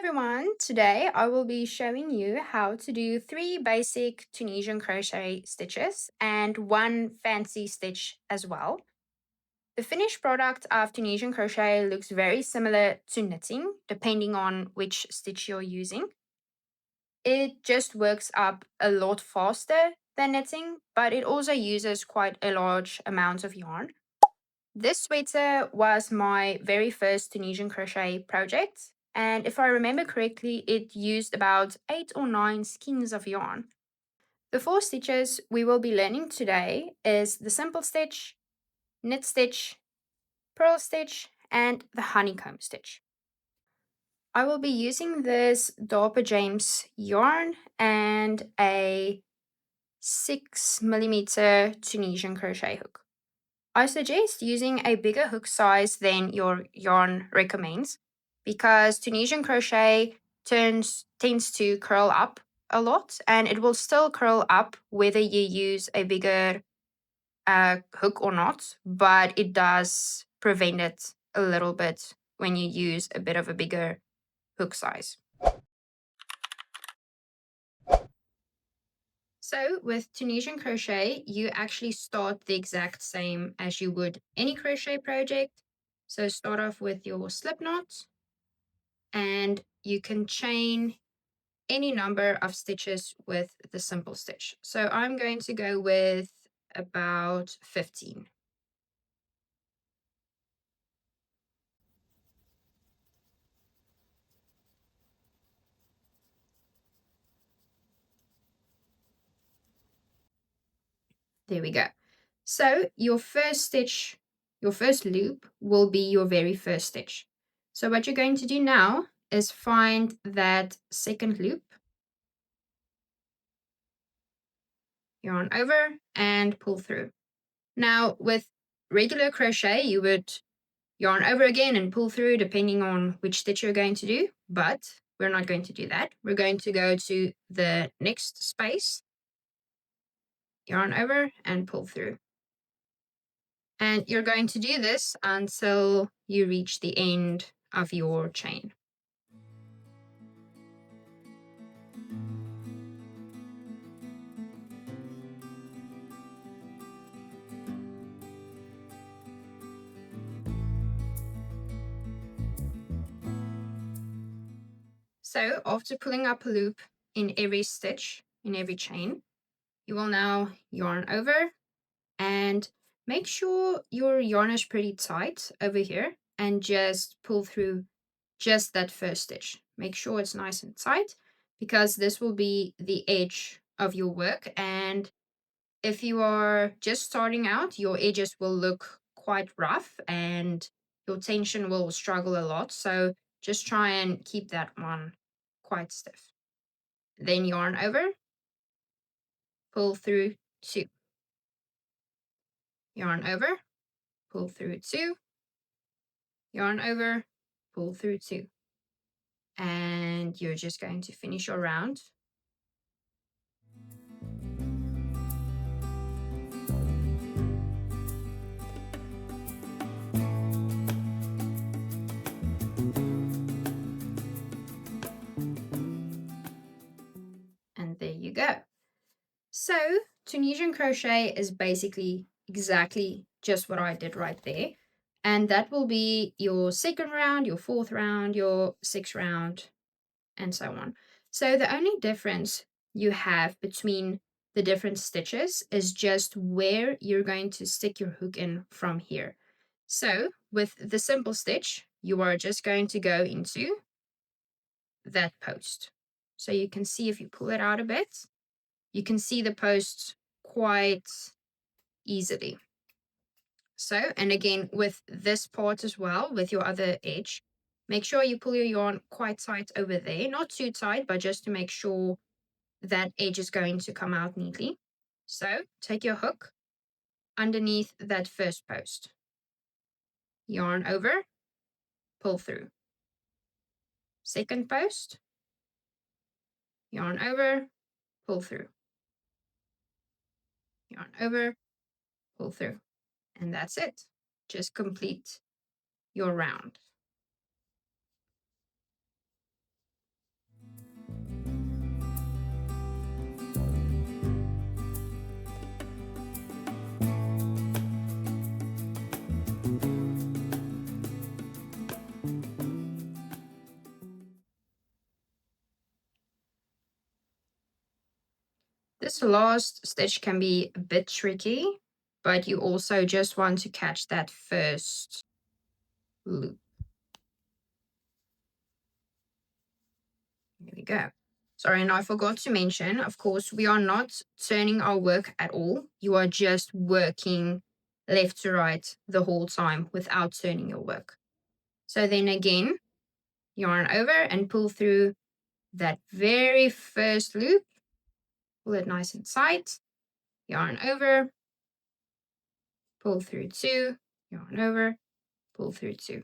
everyone, today I will be showing you how to do 3 basic Tunisian crochet stitches and 1 fancy stitch as well. The finished product of Tunisian crochet looks very similar to knitting depending on which stitch you're using. It just works up a lot faster than knitting, but it also uses quite a large amount of yarn. This sweater was my very first Tunisian crochet project, and if I remember correctly, it used about 8 or 9 skeins of yarn. The 4 stitches we will be learning today is the simple stitch, knit stitch, purl stitch, and the honeycomb stitch. I will be using this Darper James yarn and a 6mm Tunisian crochet hook. I suggest using a bigger hook size than your yarn recommends because Tunisian crochet tends to curl up a lot, and it will still curl up whether you use a bigger hook or not, but it does prevent it a little bit when you use a bit of a bigger hook size. So with Tunisian crochet, you actually start the exact same as you would any crochet project. So start off with your slip knot, and you can chain any number of stitches with the simple stitch. So I'm going to go with about 15. There we go. So your first stitch, your first loop will be your very first stitch. So what you're going to do now is find that second loop, yarn over, and pull through. Now with regular crochet, you would yarn over again and pull through depending on which stitch you're going to do, but we're not going to do that. We're going to go to the next space, yarn over, and pull through. And you're going to do this until you reach the end of your chain. So after pulling up a loop in every stitch, in every chain, you will now yarn over and make sure your yarn is pretty tight over here and just pull through just that first stitch. Make sure it's nice and tight because this will be the edge of your work, and if you are just starting out, your edges will look quite rough and your tension will struggle a lot. So just try and keep that one quite stiff. Then yarn over, pull through 2. Yarn over, pull through 2. Yarn over, pull through 2. And you're just going to finish your round. And there you go. So Tunisian crochet is basically exactly just what I did right there. And that will be your second round, your fourth round, your sixth round, and so on. So the only difference you have between the different stitches is just where you're going to stick your hook in from here. So with the simple stitch, you are just going to go into that post. So you can see if you pull it out a bit, you can see the posts quite easily. So, and again, with this part as well, with your other edge, make sure you pull your yarn quite tight over there. Not too tight, but just to make sure that edge is going to come out neatly. So take your hook underneath that first post. Yarn over, pull through. Second post, yarn over, pull through. Yarn over, pull through. And that's it. Just complete your round. This last stitch can be a bit tricky, but you also just want to catch that first loop. There we go. Sorry, and I forgot to mention, of course, we are not turning our work at all. You are just working left to right the whole time without turning your work. So then again, yarn over and pull through that very first loop. Pull it nice and tight. Yarn over, pull through 2, yarn over, pull through 2.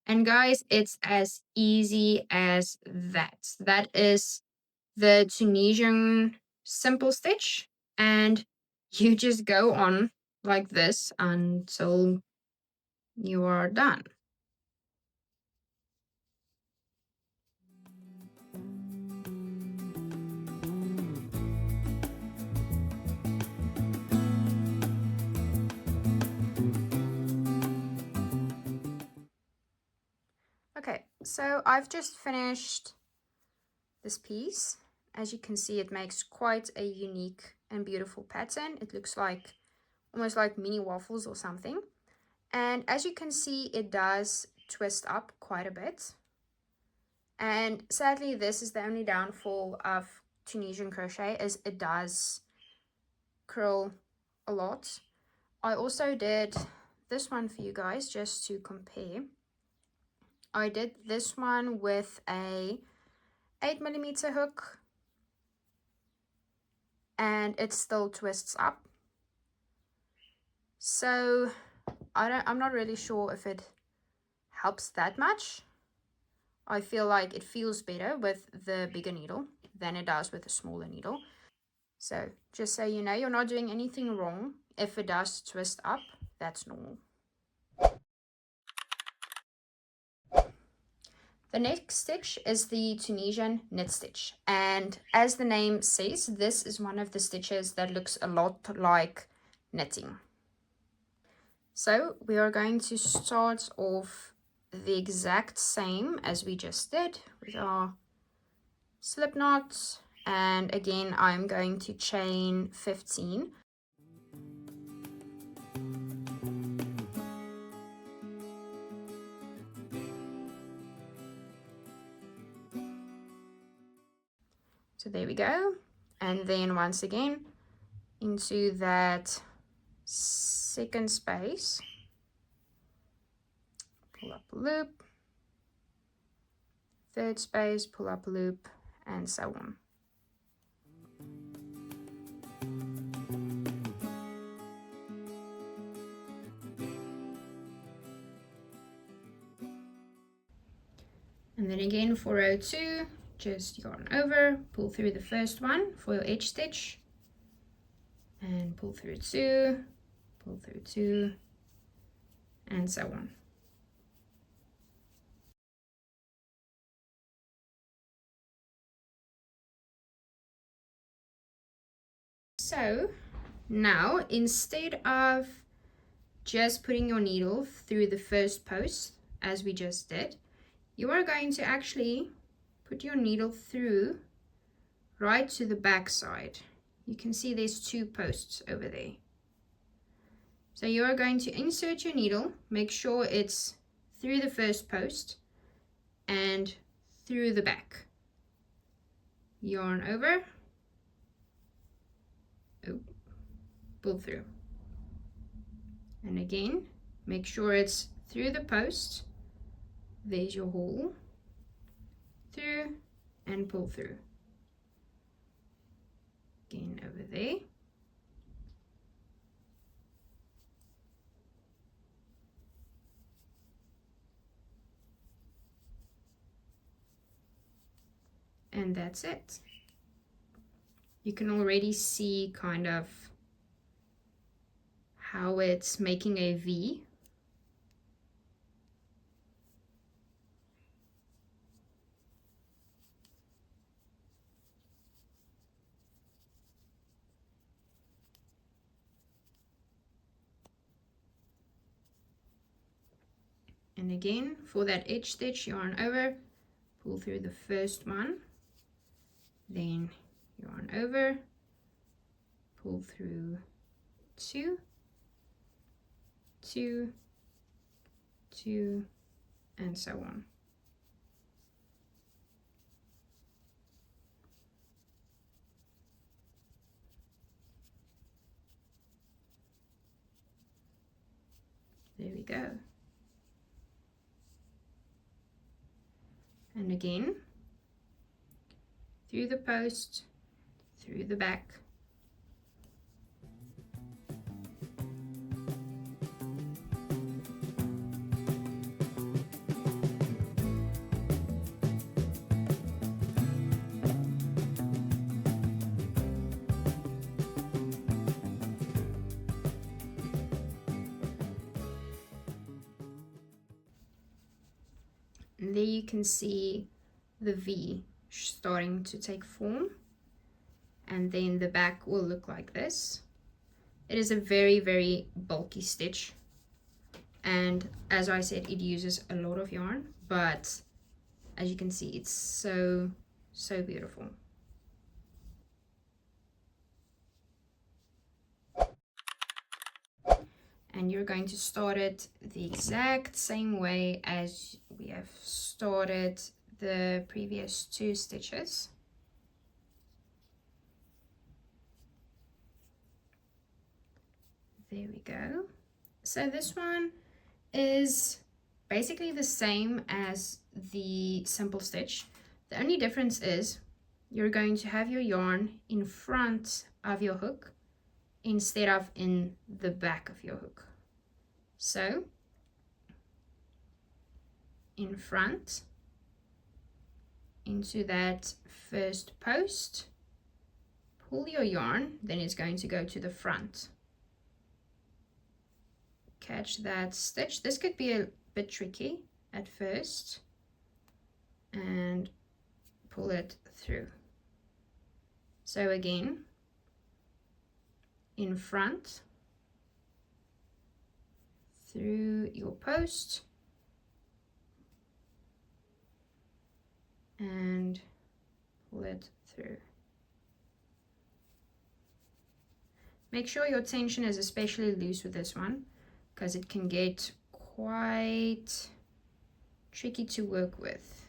And guys, it's as easy as that. That is the Tunisian simple stitch, and you just go on like this until you are done. Okay, so I've just finished this piece. As you can see, it makes quite a unique and beautiful pattern. It looks like almost like mini waffles or something. And as you can see, it does twist up quite a bit. And sadly, this is the only downfall of Tunisian crochet, is it does curl a lot. I also did this one for you guys just to compare. I did this one with a 8mm hook, and it still twists up. So I'm not really sure if it helps that much. I feel like it feels better with the bigger needle than it does with a smaller needle. So just so you know, you're not doing anything wrong. If it does twist up, that's normal. The next stitch is the Tunisian knit stitch, and as the name says, this is one of the stitches that looks a lot like knitting. So we are going to start off the exact same as we just did with our slip knots, and again I'm going to chain 15. So there we go, and then once again into that second space, pull up a loop, third space, pull up a loop, and so on. And then again for row 2, just yarn over, pull through the first one for your edge stitch, and pull through 2, pull through 2, and so on. So now, instead of just putting your needle through the first post as we just did, you are going to actually put your needle through right to the back side. You can see there's 2 posts over there. So you are going to insert your needle, make sure it's through the first post and through the back. Yarn over, pull through. And again, make sure it's through the post. There's your hole. Through and pull through. Again over there. And that's it. You can already see kind of how it's making a V. And again, for that edge stitch, yarn over, pull through the first one, then yarn over, pull through 2, 2, 2, and so on. There we go. And again, through the post, through the back. And there you can see the V starting to take form, and then the back will look like this. It is a very, very bulky stitch, and as I said, it uses a lot of yarn, but as you can see, it's so beautiful. And you're going to start it the exact same way as we have started the previous 2 stitches. There we go. So this one is basically the same as the simple stitch. The only difference is you're going to have your yarn in front of your hook instead of in the back of your hook. So in front, into that first post, pull your yarn, then it's going to go to the front. Catch that stitch. This could be a bit tricky at first, and pull it through. So again, in front, through your post, and pull it through. Make sure your tension is especially loose with this one, because it can get quite tricky to work with.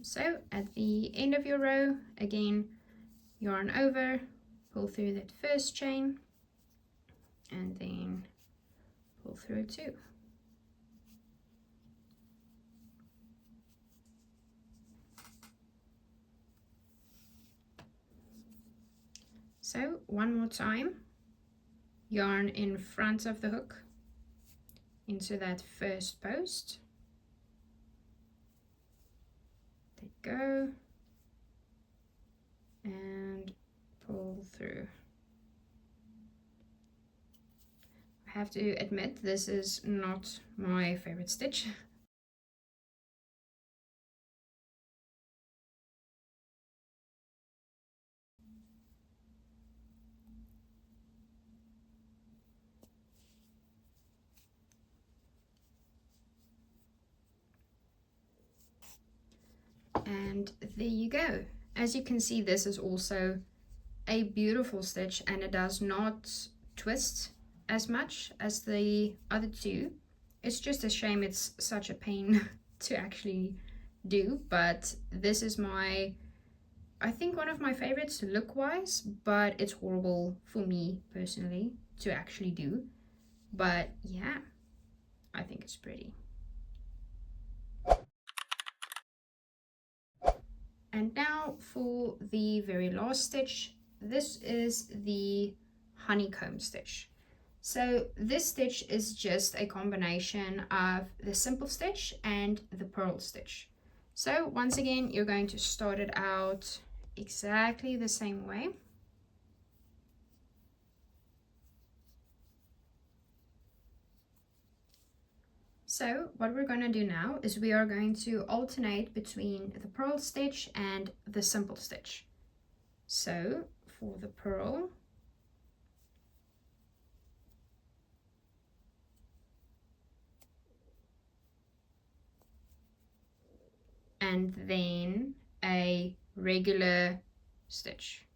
So at the end of your row, again, yarn over, pull through that first chain, and then pull through 2. So one more time, yarn in front of the hook into that first post. Let go and pull through. I have to admit, this is not my favorite stitch. And there you go. As you can see, this is also a beautiful stitch, and it does not twist as much as the other 2. It's just a shame it's such a pain to actually do, but this is I think one of my favorites look wise, but it's horrible for me personally to actually do. But yeah, I think it's pretty. And now for the very last stitch. This is the Honeycomb Stitch. So this stitch is just a combination of the simple stitch and the Purl Stitch. So once again, you're going to start it out exactly the same way. So what we're going to do now is we are going to alternate between the purl stitch and the simple stitch. So for the purl, and then a regular stitch,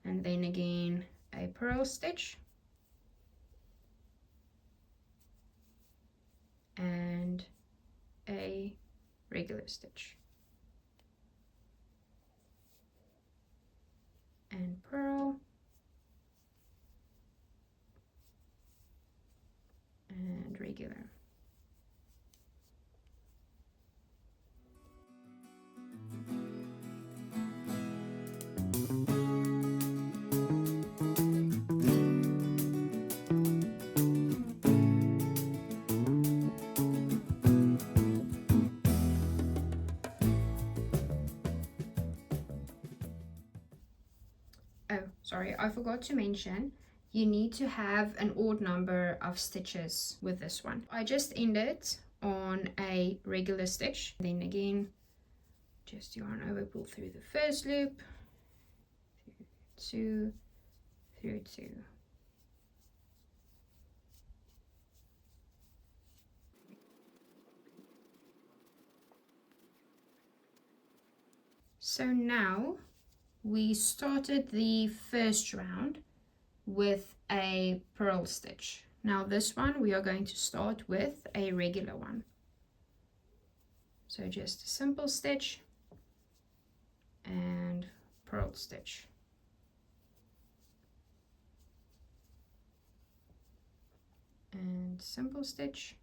and then again a purl stitch, and a regular stitch, and purl, and regular. Oh, sorry, I forgot to mention, you need to have an odd number of stitches with this one. I just ended on a regular stitch, then again just yarn over, pull through the first loop, through two. So now we started the first round with a purl stitch. Now this one we are going to start with a regular one. So just a simple stitch and purl stitch. And simple stitch.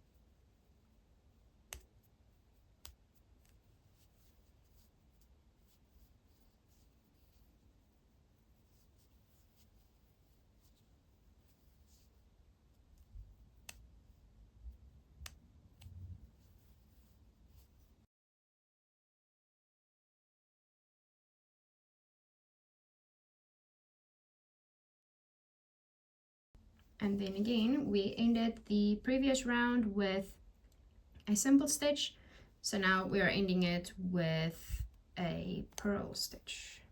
And then again, we ended the previous round with a simple stitch. So now we are ending it with a purl stitch.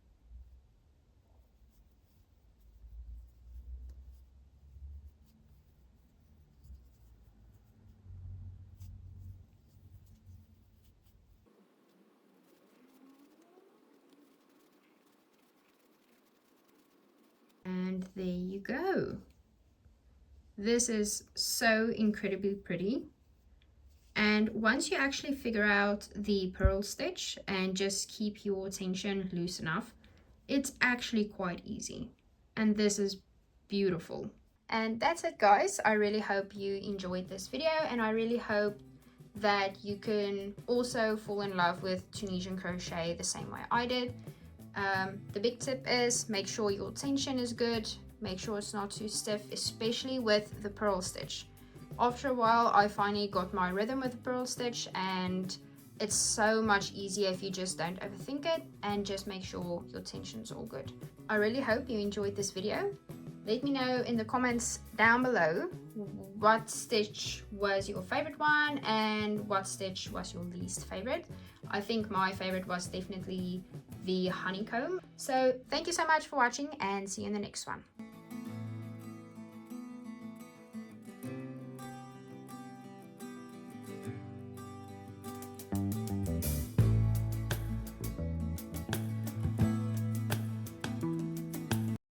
And there you go. This is so incredibly pretty. And once you actually figure out the purl stitch and just keep your tension loose enough, it's actually quite easy. And this is beautiful. And that's it, guys. I really hope you enjoyed this video, and I really hope that you can also fall in love with Tunisian crochet the same way I did. The big tip is make sure your tension is good, make sure it's not too stiff, especially with the purl stitch. After a while, I finally got my rhythm with the purl stitch, and it's so much easier if you just don't overthink it and just make sure your tension's all good. I really hope you enjoyed this video. Let me know in the comments down below what stitch was your favorite one and what stitch was your least favorite. I think my favorite was definitely the honeycomb. So thank you so much for watching, and see you in the next one.